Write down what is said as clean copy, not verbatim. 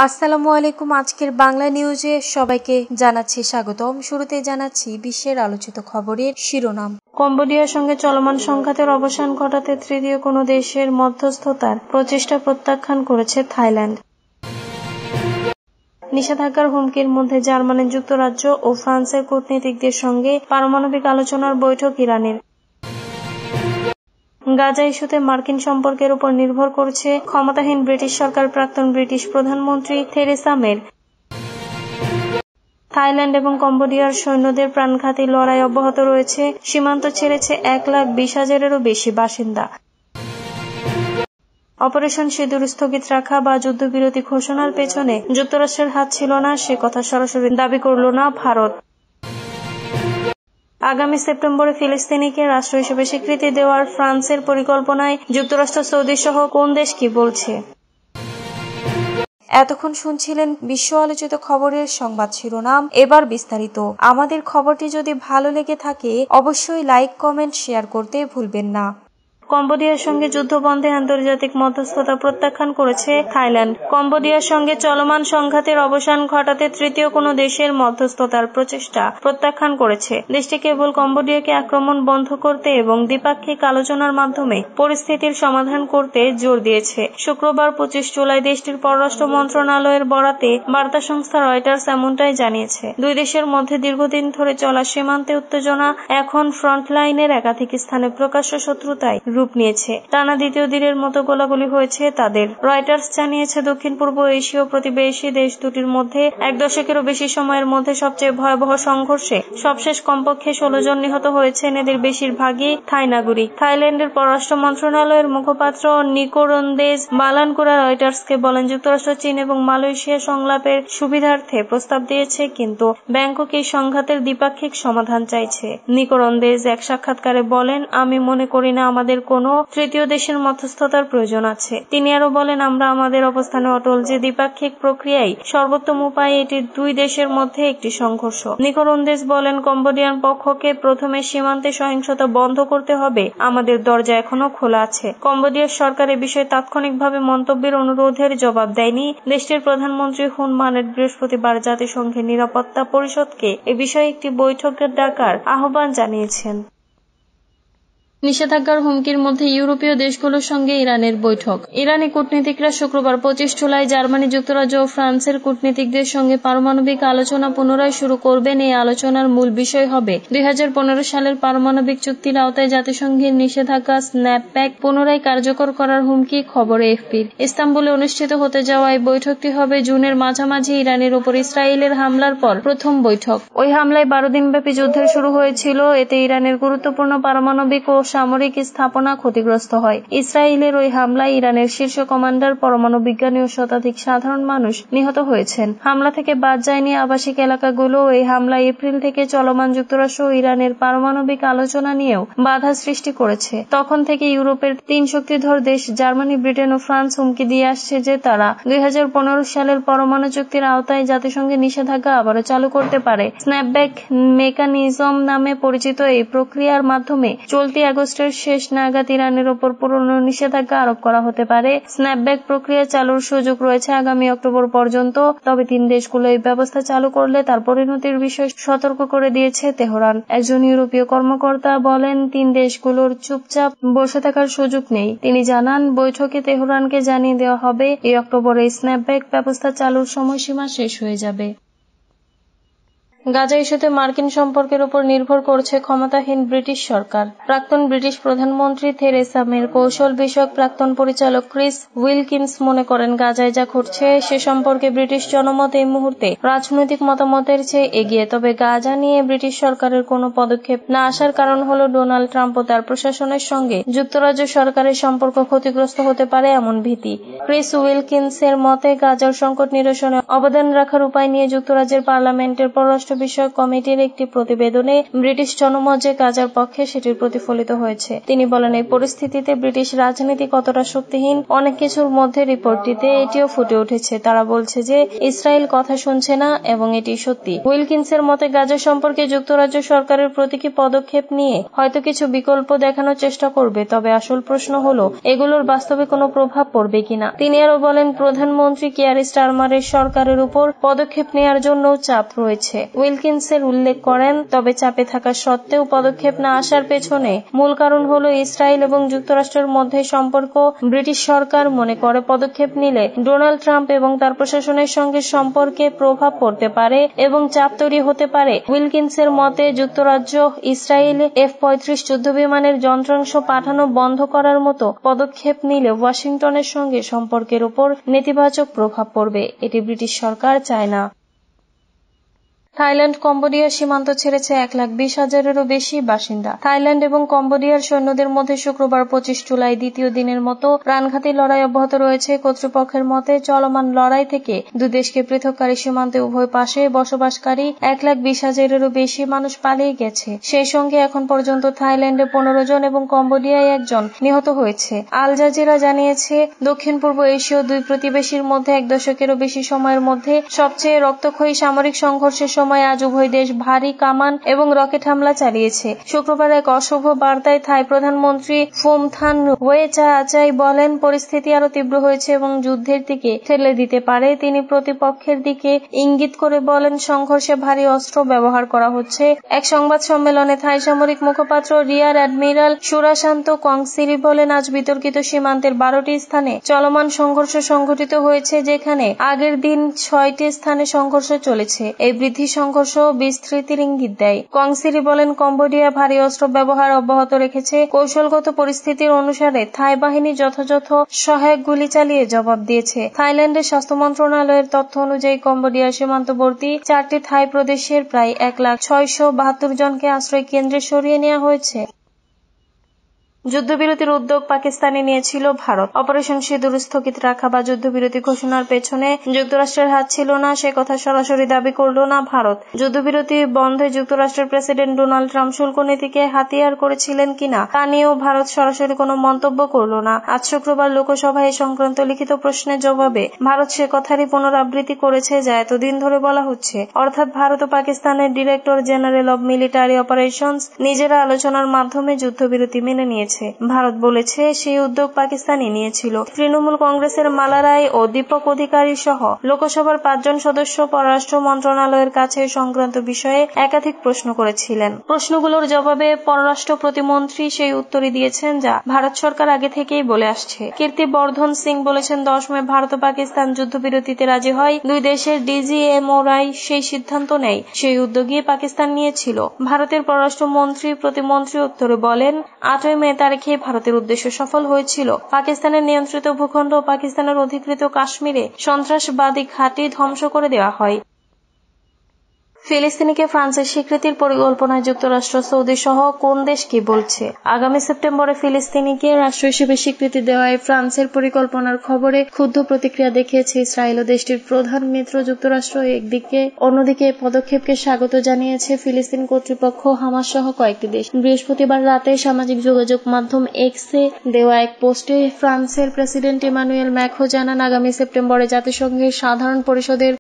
আসসালামু আলাইকুম। আজকের বাংলা নিউজে সবাইকে জানাচ্ছি স্বাগতম। শুরুতে জানাচ্ছি বিশ্বের আলোচিত খবরের শিরোনাম। কম্বোডিয়ার সঙ্গে চলমান সংঘাতের অবসান ঘটাতে তৃতীয় কোনো দেশের মধ্যস্থতার প্রচেষ্টা প্রত্যাখ্যান করেছে থাইল্যান্ড। নিষেধাজ্ঞার হুমকির মধ্যে জার্মানি, যুক্তরাজ্য ও ফ্রান্সের কূটনীতিকদের সঙ্গে পারমাণবিক আলোচনার বৈঠক ইরানের। গাজা ইস্যুতে মার্কিন সম্পর্কের উপর নির্ভর করছে ক্ষমতাহীন ব্রিটিশ সরকার, প্রাক্তন ব্রিটিশ প্রধানমন্ত্রী থেরেসা মের। থাইল্যান্ড এবং কম্বোডিয়ার সৈন্যদের প্রাণঘাতী লড়াই অব্যাহত রয়েছে। সীমান্ত ছেড়েছে 1,20,000-এরও বেশি বাসিন্দা। অপারেশন সিঁদুর স্থগিত রাখা বা যুদ্ধবিরতি ঘোষণার পেছনে যুক্তরাষ্ট্রের হাত ছিল না, সে কথা সরাসরি দাবি করল না ভারত। আগামী সেপ্টেম্বরে ফিলিস্তিনিকে রাষ্ট্র হিসেবে স্বীকৃতি দেওয়ার ফ্রান্সের পরিকল্পনায় যুক্তরাষ্ট্র, সৌদি সহ কোন দেশ কি বলছে? এতক্ষণ শুনছিলেন বিশ্ব আলোচিত খবরের সংবাদ শিরোনাম। এবার বিস্তারিত। আমাদের খবরটি যদি ভালো লেগে থাকে অবশ্যই লাইক, কমেন্ট, শেয়ার করতে ভুলবেন না। কম্বোডিয়ার সঙ্গে যুদ্ধবন্ধে আন্তর্জাতিক মধ্যস্থতা প্রত্যাখ্যান করেছে থাইল্যান্ড। কম্বোডিয়ার সঙ্গে চলমান সংঘাতের অবসান ঘটাতে তৃতীয় কোনো দেশের মধ্যস্থতার প্রচেষ্টা প্রত্যাখ্যান করেছে। দেশটি কেবল কম্বোডিয়াকে আক্রমণ বন্ধ করতে এবং দ্বিপাক্ষিক আলোচনার মাধ্যমে পরিস্থিতির সমাধান করতে জোর দিয়েছে। শুক্রবার 25 জুলাই দেশটির পররাষ্ট্র মন্ত্রণালয়ের বরাতে বার্তা সংস্থা রয়টার্স এমনটাই জানিয়েছে। দুই দেশের মধ্যে দীর্ঘদিন ধরে চলা সীমান্তে উত্তেজনা এখন ফ্রন্টলাইনের একাধিক স্থানে প্রকাশ্য শত্রুতায় রূপ নিয়েছে। টানা দ্বিতীয় দিনের মতো গোলাগুলি হয়েছে তাদের। রয়টার্স জানিয়েছে, দক্ষিণ পূর্ব এশীয় প্রতিবেশী দেশ দুটির মধ্যে 1 দশকেরও বেশি সময়ের মধ্যে সবচেয়ে ভয়াবহ সংঘর্ষে সবশেষ কমপক্ষে 16 জন নিহত হয়েছেন। এদের বেশিরভাগই থাই নাগরিক। থাইল্যান্ডের পররাষ্ট্র মন্ত্রণালয়ের মুখপাত্র নিকোরন্দেজ বালানকুরা রয়টার্সকে বলেন, যুক্তরাষ্ট্র, চীন এবং মালয়েশিয়া সংলাপের সুবিধার্থে প্রস্তাব দিয়েছে, কিন্তু ব্যাংকক এই সংঘাতের দ্বিপাক্ষিক সমাধান চাইছে। নিকোরন্দেজ এক সাক্ষাৎকারে বলেন, আমি মনে করি না আমাদের কোনো তৃতীয় দেশের মধ্যস্থতার প্রয়োজন আছে। তিনি আরো বলেন, আমরা আমাদের অবস্থানে অটল যে দ্বিপাক্ষিক প্রক্রিয়াই সর্বোত্তম উপায়। এটি দুই দেশের মধ্যে একটি সংঘর্ষ। নিকোরন্দেজ বলেন, কম্বোডিয়ান পক্ষকে প্রথমে সীমান্তে সহিংসতা বন্ধ করতে হবে। আমাদের দরজা এখনো খোলা আছে। কম্বোডিয়ার সরকার এ বিষয়ে তাৎক্ষণিকভাবে মন্তব্যের অনুরোধের জবাব দেয়নি। দেশটির প্রধানমন্ত্রী হুন মানেট বৃহস্পতিবার জাতিসংঘের নিরাপত্তা পরিষদকে এ বিষয়ে একটি বৈঠকের ডাকার আহ্বান জানিয়েছেন। নিষেধাজ্ঞার হুমকির মধ্যে ইউরোপীয় দেশগুলোর সঙ্গে ইরানের বৈঠক। ইরানি কূটনীতিকরা শুক্রবার 25 জুলাই জার্মানি, যুক্তরাজ্য ও ফ্রান্সের কূটনীতিকদের সঙ্গে পারমাণবিক আলোচনা পুনরায় শুরু করবেন। এই আলোচনার মূল বিষয় হবে 2015 সালের পারমাণবিক চুক্তির আওতায় জাতিসংঘের নিষেধাজ্ঞা স্ন্যাপব্যাক পুনরায় কার্যকর করার হুমকি। খবর এএফপির। ইস্তাম্বুলে অনুষ্ঠিত হতে যাওয়া এই বৈঠকটি হবে জুনের মাঝামাঝি ইরানের ওপর ইসরায়েলের হামলার পর প্রথম বৈঠক। ওই হামলায় 12 দিনব্যাপী যুদ্ধের শুরু হয়েছিল। এতে ইরানের গুরুত্বপূর্ণ পারমাণবিক ও সামরিক স্থাপনা ক্ষতিগ্রস্ত হয়। ইসরায়েলের ওই হামলায় ইরানের শীর্ষ কমান্ডার, পরমাণু বিজ্ঞানী ও শতাধিক সাধারণ মানুষ নিহত হয়েছেন। হামলা থেকে বাদ যায়নি আবাসিক এলাকাগুলো। এই হামলায় এপ্রিল থেকে চলমান যুক্তরাষ্ট্র ও ইরানের পারমাণবিক আলোচনা নিয়েও বাধা সৃষ্টি করেছে। তখন থেকে ইউরোপের 3 শক্তিধর দেশ জার্মানি, ব্রিটেন ও ফ্রান্স হুমকি দিয়ে আসছে যে তারা 2015 সালের পরমাণু চুক্তির আওতায় জাতিসংঘের নিষেধাজ্ঞা আবারও চালু করতে পারে। স্ন্যাপব্যাক মেকানিজম নামে পরিচিত এই প্রক্রিয়ার মাধ্যমে চলতি আগস্টের শেষ নাগাদ ইরানের ওপর পুরনো নিষেধাজ্ঞা আরোপ করা হতে পারে। স্ন্যাপব্যাক প্রক্রিয়া চালুর সুযোগ রয়েছে আগামী অক্টোবর পর্যন্ত। তবে 3 দেশগুলো এই ব্যবস্থা চালু করলে তার পরিণতির বিষয়ে সতর্ক করে দিয়েছে তেহরান। একজন ইউরোপীয় কর্মকর্তা বলেন, 3 দেশগুলোর চুপচাপ বসে থাকার সুযোগ নেই। তিনি জানান, বৈঠকে তেহরানকে জানিয়ে দেওয়া হবে এই অক্টোবরে স্ন্যাপব্যাক ব্যবস্থা চালুর সময়সীমা শেষ হয়ে যাবে। গাজা ইস্যুতে মার্কিন সম্পর্কের উপর নির্ভর করছে ক্ষমতাহীন ব্রিটিশ সরকার। প্রাক্তন ব্রিটিশ প্রধানমন্ত্রী থেরেসা মের কৌশল বিষয়ক প্রাক্তন পরিচালক ক্রিস উইলকিন্স মনে করেন, গাজায় যা ঘটছে সে সম্পর্কে ব্রিটিশ জনমত এই মুহূর্তে রাজনৈতিক মতামতের চেয়ে এগিয়ে। তবে গাজা নিয়ে ব্রিটিশ সরকারের কোনো পদক্ষেপ না আসার কারণ হল ডোনাল্ড ট্রাম্প ও তার প্রশাসনের সঙ্গে যুক্তরাজ্য সরকারের সম্পর্ক ক্ষতিগ্রস্ত হতে পারে এমন ভীতি। ক্রিস উইলকিন্সের মতে, গাজার সংকট নিরসনে অবদান রাখার উপায় নিয়ে যুক্তরাজ্যের পার্লামেন্টের পররাষ্ট্র পররাষ্ট্র বিষয়ক কমিটির একটি প্রতিবেদনে ব্রিটিশ জনমত যে গাজার পক্ষে সেটির প্রতিফলিত হয়েছে। তিনি বলেন, এই পরিস্থিতিতে ব্রিটিশ রাজনীতি কতটা শক্তিহীন অনেক কিছুর মধ্যে রিপোর্টটিতে এটিও ফুটে উঠেছে। তারা বলছে যে ইসরায়েল কথা শুনছে না এবং এটি সত্যি। উইলকিন্সের মতে গাজা সম্পর্কে যুক্তরাজ্য সরকারের প্রতীকী পদক্ষেপ নিয়ে হয়তো কিছু বিকল্প দেখানোর চেষ্টা করবে, তবে আসল প্রশ্ন হলো এগুলোর বাস্তবে কোনো প্রভাব পড়বে কিনা। তিনি আরো বলেন, প্রধানমন্ত্রী কিয়ার স্টারমারের সরকারের উপর পদক্ষেপ নেওয়ার জন্য চাপ রয়েছে। উইলকিন্সের উল্লেখ করেন, তবে চাপে থাকা সত্ত্বেও পদক্ষেপ না আসার পেছনে মূল কারণ হলো ইসরায়েল এবং যুক্তরাষ্ট্রের মধ্যে সম্পর্ক। ব্রিটিশ সরকার মনে করে পদক্ষেপ নিলে ডোনাল্ড ট্রাম্প এবং তার প্রশাসনের সঙ্গে সম্পর্কে প্রভাব পড়তে পারে এবং চাপ তৈরি হতে পারে। উইলকিন্সের মতে যুক্তরাজ্য ইসরায়েলে F-35 যুদ্ধবিমানের যন্ত্রাংশ পাঠানো বন্ধ করার মতো পদক্ষেপ নিলে ওয়াশিংটনের সঙ্গে সম্পর্কের উপর নেতিবাচক প্রভাব পড়বে। এটি ব্রিটিশ সরকার চায় না। থাইল্যান্ড কম্বোডিয়ার সীমান্ত ছেড়েছে 1,20,000-এরও বেশি বাসিন্দা। থাইল্যান্ড এবং কম্বোডিয়ার সৈন্যদের মধ্যে শুক্রবার 25 জুলাই দ্বিতীয় দিনের মতো প্রাণঘাতী লড়াই অব্যাহত রয়েছে। কর্তৃপক্ষের মতে চলমান লড়াই থেকে দুই দেশকে পৃথককারী সীমান্তে উভয় পাশে বসবাসকারী 1,20,000-এরও বেশি মানুষ পালিয়ে গেছে। সেই সঙ্গে এখন পর্যন্ত থাইল্যান্ডে 15 জন এবং কম্বোডিয়ায় 1 জন নিহত হয়েছে। আল জাজিরা জানিয়েছে, দক্ষিণ পূর্ব এশীয় দুই প্রতিবেশীর মধ্যে 1 দশকেরও বেশি সময়ের মধ্যে সবচেয়ে রক্তক্ষয়ী সামরিক সংঘর্ষের সময় আজ উভয় দেশ ভারী কামান এবং রকেট হামলা চালিয়েছে। শুক্রবার এক অশুভ বার্তায় থাই প্রধানমন্ত্রী ফুমথান ওয়েচাচাই বলেন, পরিস্থিতি আরো তীব্র হয়েছে এবং যুদ্ধের দিকে ঠেলে দিতে পারে। তিনি প্রতিপক্ষের দিকে ইঙ্গিত করে বলেন, সংঘর্ষে ভারী অস্ত্র ব্যবহার করা হচ্ছে। এক সংবাদ সম্মেলনে থাই সামরিক মুখপাত্র রিয়ার অ্যাডমিরাল সুরাশান্ত কংসিরি বলেন, আজ বিতর্কিত সীমান্তের 12টি স্থানে চলমান সংঘর্ষ সংঘটিত হয়েছে, যেখানে আগের দিন 6টি স্থানে সংঘর্ষ চলেছে। এই বৃদ্ধি সংঘর্ষ বিস্তৃতির ইঙ্গিত দেয়। কংসিরি বলেন, কম্বোডিয়া ভারী অস্ত্র ব্যবহার অব্যাহত রেখেছে। কৌশলগত পরিস্থিতির অনুসারে থাই বাহিনী যথাযথ সহায়ক গুলি চালিয়ে জবাব দিয়েছে। থাইল্যান্ডের স্বাস্থ্য মন্ত্রণালয়ের তথ্য অনুযায়ী কম্বোডিয়ার সীমান্তবর্তী 4টি থাই প্রদেশের প্রায় 1,672 জনকে আশ্রয় কেন্দ্রে সরিয়ে নেওয়া হয়েছে। যুদ্ধবিরতির উদ্যোগ পাকিস্তানে নিয়েছিল ভারত। অপারেশন সিঁদুর স্থগিত রাখা বা যুদ্ধবিরতি ঘোষণার পেছনে যুক্তরাষ্ট্রের হাত ছিল না, সে কথা সরাসরি দাবি করল না ভারত। যুদ্ধবিরতি বন্ধে যুক্তরাষ্ট্রের প্রেসিডেন্ট ডোনাল্ড ট্রাম্প শুল্ক নীতিকে হাতিয়ার করেছিলেন কিনা তা নিয়েও ভারত সরাসরি কোনো মন্তব্য করল না। আজ শুক্রবার লোকসভায় এ সংক্রান্ত লিখিত প্রশ্নের জবাবে ভারত সে কথারই পুনরাবৃত্তি করেছে যা এতদিন ধরে বলা হচ্ছে, অর্থাৎ ভারত ও পাকিস্তানের director general of military operations নিজেরা আলোচনার মাধ্যমে যুদ্ধবিরতি মেনে নিয়েছে। ভারত বলেছে সেই উদ্যোগ পাকিস্তানই নিয়েছিল। তৃণমূল কংগ্রেসের মালা রায় ও দীপক অধিকারী সহ লোকসভার 5 জন সদস্য পররাষ্ট্র মন্ত্রণালয়ের কাছে সংক্রান্ত বিষয়ে একাধিক প্রশ্ন করেছিলেন। প্রশ্নগুলোর জবাবে পররাষ্ট্র প্রতিমন্ত্রী সেই উত্তরই দিয়েছেন যা ভারত সরকার আগে থেকেই বলে আসছে। কীর্তি বর্ধন সিং বলেছেন, 10 মে ভারত ও পাকিস্তান যুদ্ধবিরতিতে রাজি হয়। দুই দেশের ডিজিএমওরাই সেই সিদ্ধান্ত নেয়। সেই উদ্যোগই পাকিস্তান নিয়েছিল। ভারতের পররাষ্ট্র মন্ত্রী প্রতিমন্ত্রী উত্তরে বলেন, 8 মে তারিখে ভারতের উদ্দেশ্য সফল হয়েছিল। পাকিস্তানের নিয়ন্ত্রিত ভূখণ্ড ও পাকিস্তানের অধিকৃত কাশ্মীরে সন্ত্রাসবাদী ঘাঁটি ধ্বংস করে দেওয়া হয়। ফিলিস্তিনিকে ফ্রান্সের স্বীকৃতির পরিকল্পনায় যুক্তরাষ্ট্র, সৌদি সহ কোন দেশ কি বলছে? আগামী সেপ্টেম্বরে ফিলিস্তিনিকে রাষ্ট্র হিসেবে স্বীকৃতি দেওয়ায় ফ্রান্সের পরিকল্পনার খবরে ক্ষুব্ধ প্রতিক্রিয়া দেখিয়েছে ইসরায়েল ও দেশটির প্রধান মিত্র যুক্তরাষ্ট্র। একদিকে অন্যদিকে পদক্ষেপকে স্বাগত জানিয়েছে ফিলিস্তিন কর্তৃপক্ষ, হামাস সহ কয়েকটি দেশ। বৃহস্পতিবার রাতে সামাজিক যোগাযোগ মাধ্যম এক্সে দেওয়া এক পোস্টে ফ্রান্সের প্রেসিডেন্ট ইমানুয়েল ম্যাক্রো জানান, আগামী সেপ্টেম্বরে জাতিসংঘের সাধারণ পরিষদের